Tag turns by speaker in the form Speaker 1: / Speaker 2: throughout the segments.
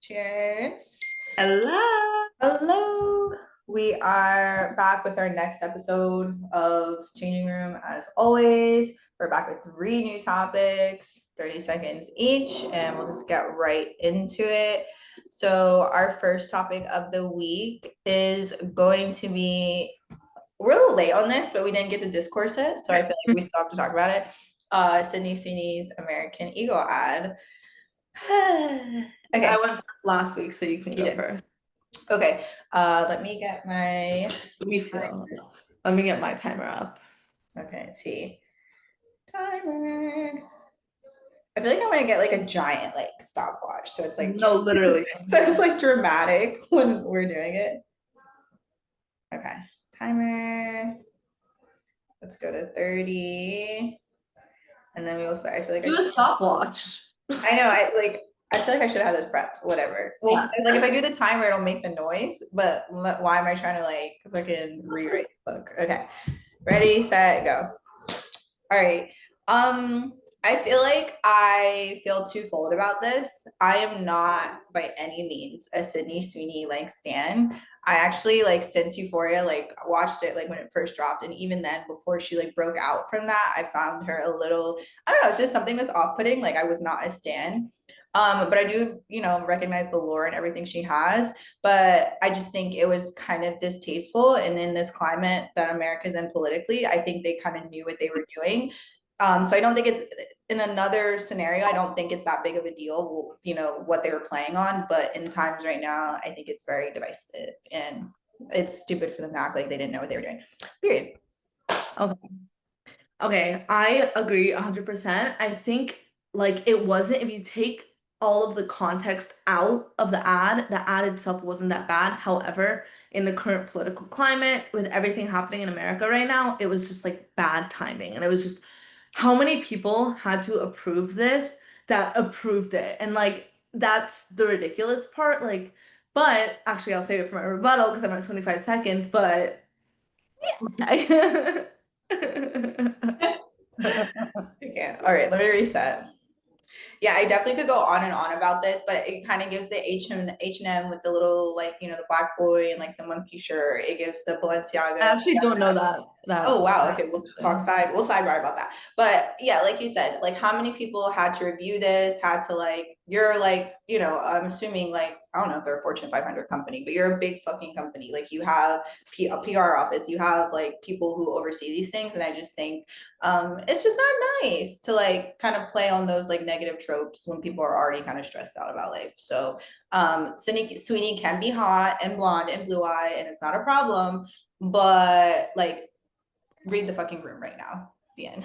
Speaker 1: Cheers.
Speaker 2: Hello.
Speaker 1: Hello. We are back with our next episode of Changing Room. As always, we're back with three new topics, 30 seconds each, and we'll just get right into it. So, our first topic of the week is going to be, we're a little late on this, but we didn't get to discourse it. So, I feel like we still have to talk about it. Sydney Sweeney's American Eagle ad.
Speaker 2: I
Speaker 1: Okay,
Speaker 2: went first last week, so you can
Speaker 1: you
Speaker 2: go
Speaker 1: did.
Speaker 2: first.
Speaker 1: Okay, let me get my
Speaker 2: Me too. Let me get my timer up.
Speaker 1: okay, let's see. Timer. I feel like I want to get like a giant like stopwatch. So it's like
Speaker 2: No, literally.
Speaker 1: so it's like dramatic when we're doing it. Okay. Timer. Let's go to 30. And then we will start. I feel like I
Speaker 2: Do
Speaker 1: should
Speaker 2: a stopwatch.
Speaker 1: I know, I feel like I should have this prepped. Whatever. Well,
Speaker 2: Yeah.
Speaker 1: because like if I do the timer, it'll make the noise, but why am I trying to like fucking rewrite the book? Okay. Ready, set, go. All right. I feel like I feel twofold about this. I am not by any means a Sydney Sweeney like stan. I actually like since Euphoria, like watched it like when it first dropped, and even then before she like broke out from that, I found her a little, I don't know, it's just something was off-putting. Like I was not a stan. But I do, recognize the lore and everything she has. But I just think it was kind of distasteful. And in this climate that America's in politically, I think they kind of knew what they were doing. So I don't think it's in another scenario, I don't think it's that big of a deal, what they were playing on. But in times right now, I think it's very divisive and it's stupid for them to act like they didn't know what they were doing. Period.
Speaker 2: Okay. Okay, I agree 100%. I think like it wasn't, if you take all of the context out of the ad itself wasn't that bad. However, in the current political climate, with everything happening in America right now, it was just like bad timing. And it was just how many people had to approve this that approved it. And like that's the ridiculous part. Like, but actually I'll save it for my rebuttal because I'm at 25 seconds, but okay.
Speaker 1: Okay. All right, let me reset. Yeah, I definitely could go on and on about this, but it kind of gives the H&M with the little like the black boy and like the monkey shirt. It gives the
Speaker 2: I
Speaker 1: Balenciaga.
Speaker 2: actually don't know that
Speaker 1: Oh wow, okay,
Speaker 2: actually.
Speaker 1: we'll sidebar about that. But yeah, like you said, like how many people had to review this, had to like you're like, I'm assuming like I don't know if they're a Fortune 500 company, but you're a big fucking company. Like you have a PR office, you have like people who oversee these things, and I just think it's just not nice to like kind of play on those like negative tropes when people are already kind of stressed out about life. So Sydney Sweeney can be hot and blonde and blue eye, and it's not a problem, but like read the fucking room right now. The end.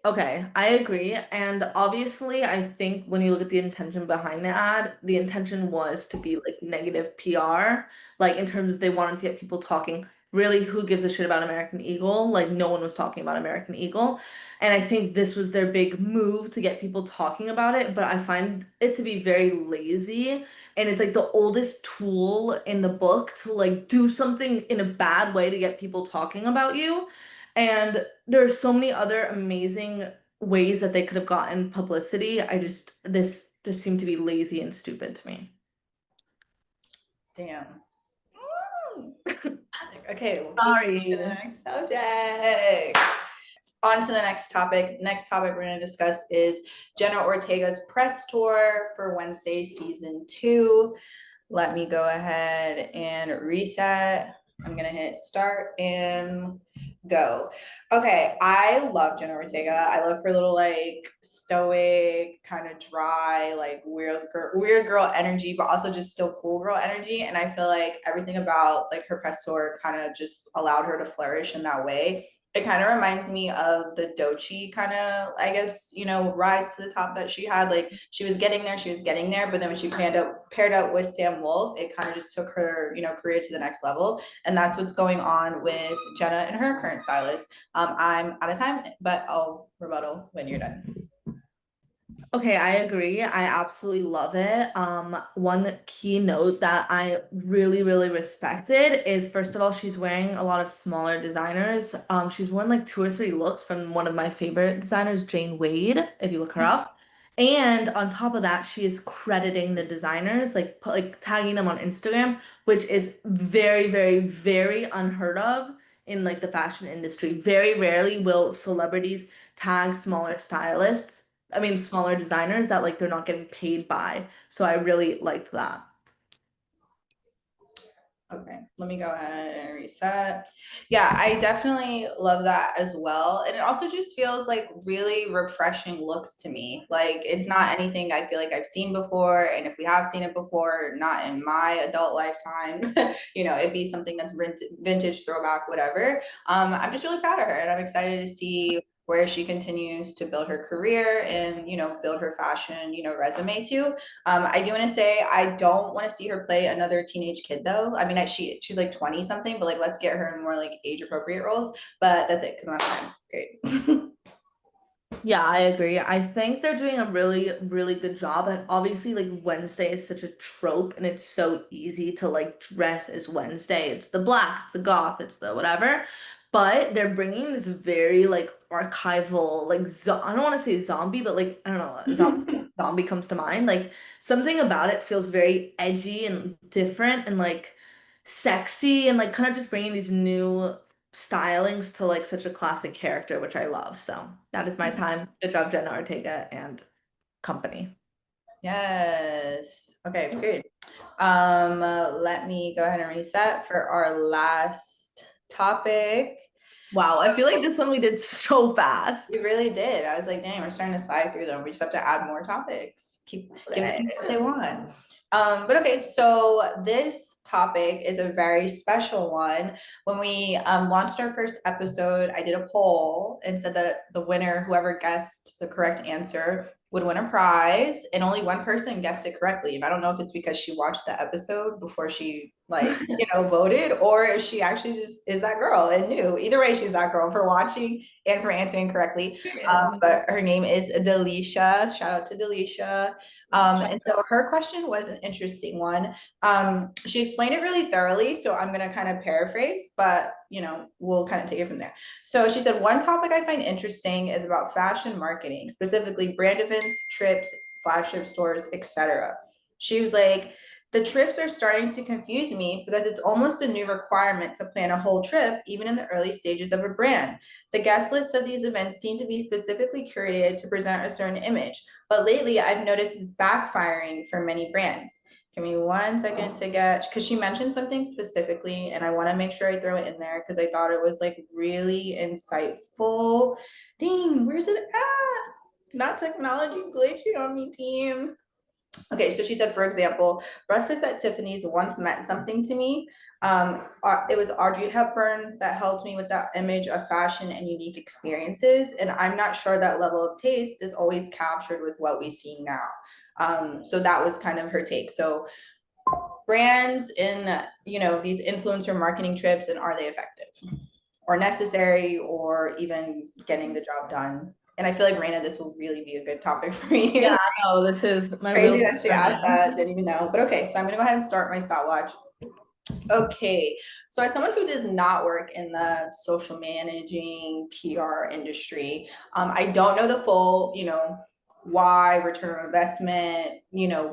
Speaker 2: Okay, I agree. And obviously, I think when you look at the intention behind the ad, the intention was to be like negative PR, like in terms of they wanted to get people talking. Really, who gives a shit about American Eagle? Like, no one was talking about American Eagle. And I think this was their big move to get people talking about it. But I find it to be very lazy. And it's like the oldest tool in the book to like do something in a bad way to get people talking about you. And there's so many other amazing ways that they could have gotten publicity. This just seemed to be lazy and stupid to me.
Speaker 1: Damn. Okay, we'll keep to the
Speaker 2: Sorry.
Speaker 1: next subject. On to the next topic. Next topic we're going to discuss is Jenna Ortega's press tour for Wednesday season 2. Let me go ahead and reset. I'm gonna hit start and go. Okay, I love Jenna Ortega. I love her little like stoic, kind of dry, like weird girl energy, but also just still cool girl energy. And I feel like everything about like her press tour kind of just allowed her to flourish in that way. It kind of reminds me of the Doechii kind of, I guess, rise to the top that she had. Like she was getting there, but then when she paired up with Sam Wolf, it kind of just took her, career to the next level. And that's what's going on with Jenna and her current stylist. I'm out of time, but I'll rebuttal when you're done.
Speaker 2: Okay, I agree. I absolutely love it. One key note that I really, really respected is first of all, she's wearing a lot of smaller designers. She's worn like two or three looks from one of my favorite designers, Jane Wade, if you look her up. And on top of that, she is crediting the designers, like tagging them on Instagram, which is very, very, very unheard of in like the fashion industry. Very rarely will celebrities tag smaller stylists, I mean smaller designers that like they're not getting paid by. So I really liked that.
Speaker 1: Okay, let me go ahead and reset. Yeah, I definitely love that as well. And it also just feels like really refreshing looks to me. Like it's not anything I feel like I've seen before. And if we have seen it before, not in my adult lifetime, it'd be something that's vintage, throwback, whatever. I'm just really proud of her and I'm excited to see where she continues to build her career and, build her fashion, resume too. I do want to say I don't want to see her play another teenage kid though. I mean, she's like 20 something, but like let's get her in more like age appropriate roles. But that's it because I'm time. Great.
Speaker 2: Yeah, I agree. I think they're doing a really, really good job. And obviously, like Wednesday is such a trope, and it's so easy to like dress as Wednesday. It's the black, it's the goth, it's the whatever. But they're bringing this very like archival, like I don't want to say zombie, but like I don't know, zombie comes to mind. Like something about it feels very edgy and different, and like sexy, and like kind of just bringing these new stylings to like such a classic character, which I love. So that is my time. Good job, Jenna Ortega and company.
Speaker 1: Yes. Okay, good. Let me go ahead and reset for our last topic.
Speaker 2: Wow, I feel like this one we did so fast.
Speaker 1: We really did. I was like, dang, we're starting to slide through them. We just have to add more topics. Keep give the people what they want. But okay, so this topic is a very special one. When we launched our first episode, I did a poll and said that the winner, whoever guessed the correct answer, would win a prize. And only one person guessed it correctly. And I don't know if it's because she watched the episode before she voted, or if she actually just is that girl and knew. Either way, she's that girl for watching and for answering correctly. But her name is Delisha. Shout out to Delisha. And so her question was an interesting one. She explained it really thoroughly, so I'm going to kind of paraphrase, but we'll kind of take it from there. So she said, one topic I find interesting is about fashion marketing, specifically brand events, trips, flagship stores, etc. She was like, the trips are starting to confuse me because it's almost a new requirement to plan a whole trip, even in the early stages of a brand. The guest lists of these events seem to be specifically curated to present a certain image, but lately I've noticed it's backfiring for many brands. Give me 1 second to get, because she mentioned something specifically, and I want to make sure I throw it in there because I thought it was like really insightful. Dang, where's it at? Not technology glitching on me, team. Okay, so she said, for example, breakfast at Tiffany's once meant something to me. It was Audrey Hepburn that helped me with that image of fashion and unique experiences. And I'm not sure that level of taste is always captured with what we see now. So that was kind of her take. So brands in, these influencer marketing trips, and are they effective or necessary or even getting the job done? And I feel like Rayna, this will really be a good topic for you.
Speaker 2: Yeah, no, this is my
Speaker 1: Crazy
Speaker 2: real
Speaker 1: that she asked that, didn't even know. But okay, so I'm gonna go ahead and start my stopwatch. Okay, so as someone who does not work in the social managing PR industry, I don't know the full, why return on investment,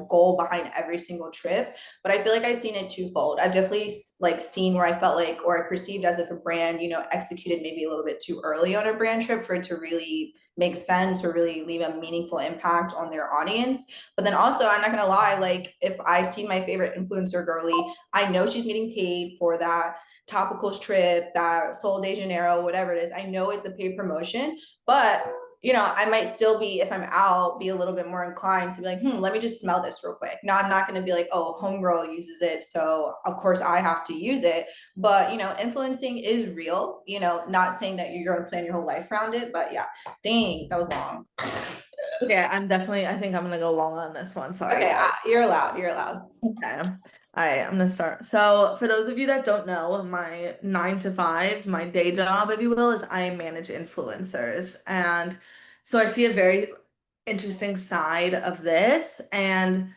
Speaker 1: goal behind every single trip. But I feel like I've seen it twofold. I've definitely like seen where I felt like, or I perceived as if a brand, executed maybe a little bit too early on a brand trip for it to really make sense or really leave a meaningful impact on their audience. But then also, I'm not gonna lie, like if I see my favorite influencer girly, I know she's getting paid for that topicals trip, that Sol de Janeiro, whatever it is. I know it's a paid promotion, but I might still be, if I'm out, be a little bit more inclined to be like, let me just smell this real quick. No, I'm not going to be like, oh, homegirl uses it, so of course I have to use it. But, influencing is real, not saying that you're going to plan your whole life around it. But yeah, dang, that was long.
Speaker 2: Yeah, I think I'm gonna go long on this one. Sorry.
Speaker 1: Okay, you're allowed. You're allowed.
Speaker 2: Okay. All right, I'm gonna start. So, for those of you that don't know, my 9 to 5, my day job, if you will, is I manage influencers. And so I see a very interesting side of this. And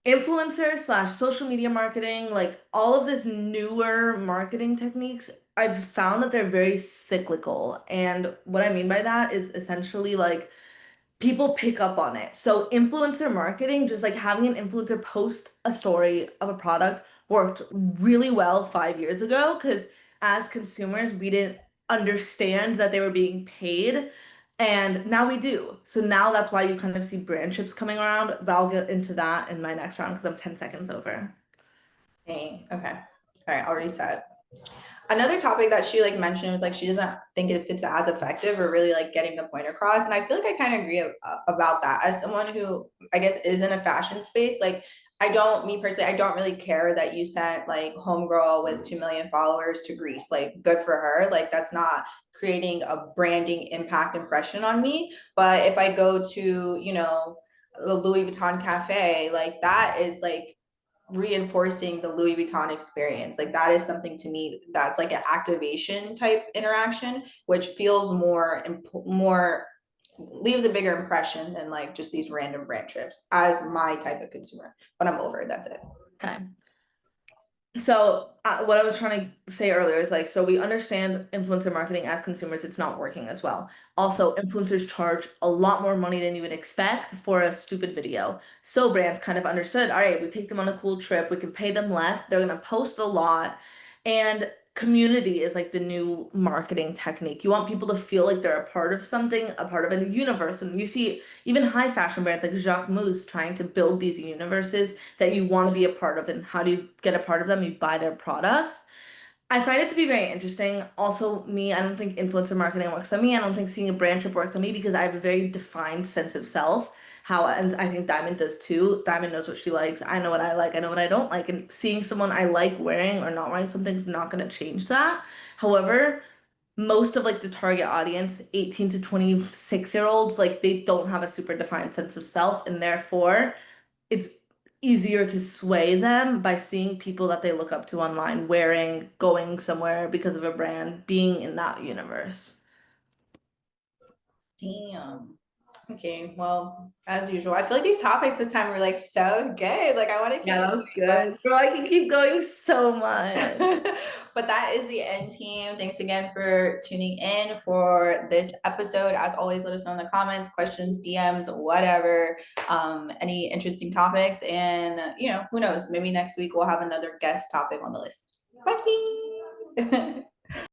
Speaker 2: influencers slash social media marketing, like all of this newer marketing techniques, I've found that they're very cyclical. And what I mean by that is essentially like people pick up on it. So influencer marketing, just like having an influencer post a story of a product worked really well 5 years ago because as consumers, we didn't understand that they were being paid. And now we do. So now that's why you kind of see brand trips coming around. But I'll get into that in my next round because I'm 10 seconds over.
Speaker 1: Dang, okay. All right, I'll reset. Another topic that she like mentioned was like she doesn't think if it's as effective or really like getting the point across. And I feel like I kind of agree about that. As someone who I guess is in a fashion space, like I don't, me personally, I don't really care that you sent like homegirl with 2 million followers to Greece. Like good for her. Like that's not creating a branding impact impression on me. But if I go to, you know, the Louis Vuitton cafe, like that is like reinforcing the Louis Vuitton experience. Like that is something to me that's like an activation type interaction, which feels more leaves a bigger impression than like just these random brand trips as my type of consumer. But I'm over it. That's it.
Speaker 2: Okay. So, what I was trying to say earlier is like, so we understand influencer marketing as consumers, it's not working as well. Also, influencers charge a lot more money than you would expect for a stupid video. So, brands kind of understood, all right, we take them on a cool trip, we can pay them less, they're going to post a lot. And community is like the new marketing technique. You want people to feel like they're a part of something, a part of a universe. And you see even high fashion brands like Jacques Mus trying to build these universes that you want to be a part of. And how do you get a part of them? You buy their products. I find it to be very interesting. Also, me, I don't think influencer marketing works on me. I don't think seeing a brand trip works on me because I have a very defined sense of self. How, and I think Diamond does too. Diamond knows what she likes. I know what I like. I know what I don't like. And seeing someone I like wearing or not wearing something is not going to change that. However, most of like the target audience, 18 to 26 year olds, like they don't have a super defined sense of self, and therefore it's easier to sway them by seeing people that they look up to online wearing, going somewhere because of a brand, being in that universe.
Speaker 1: Damn. Okay, well, as usual, I feel like these topics this time were like so good. Like I want to
Speaker 2: Yeah,
Speaker 1: keep
Speaker 2: that was
Speaker 1: going,
Speaker 2: good. Bro, I can keep going so much.
Speaker 1: but that is the end, team. Thanks again for tuning in for this episode. As always, let us know in the comments, questions, DMs, whatever, any interesting topics. And, you know, who knows? Maybe next week we'll have another guest topic on the list. Bye.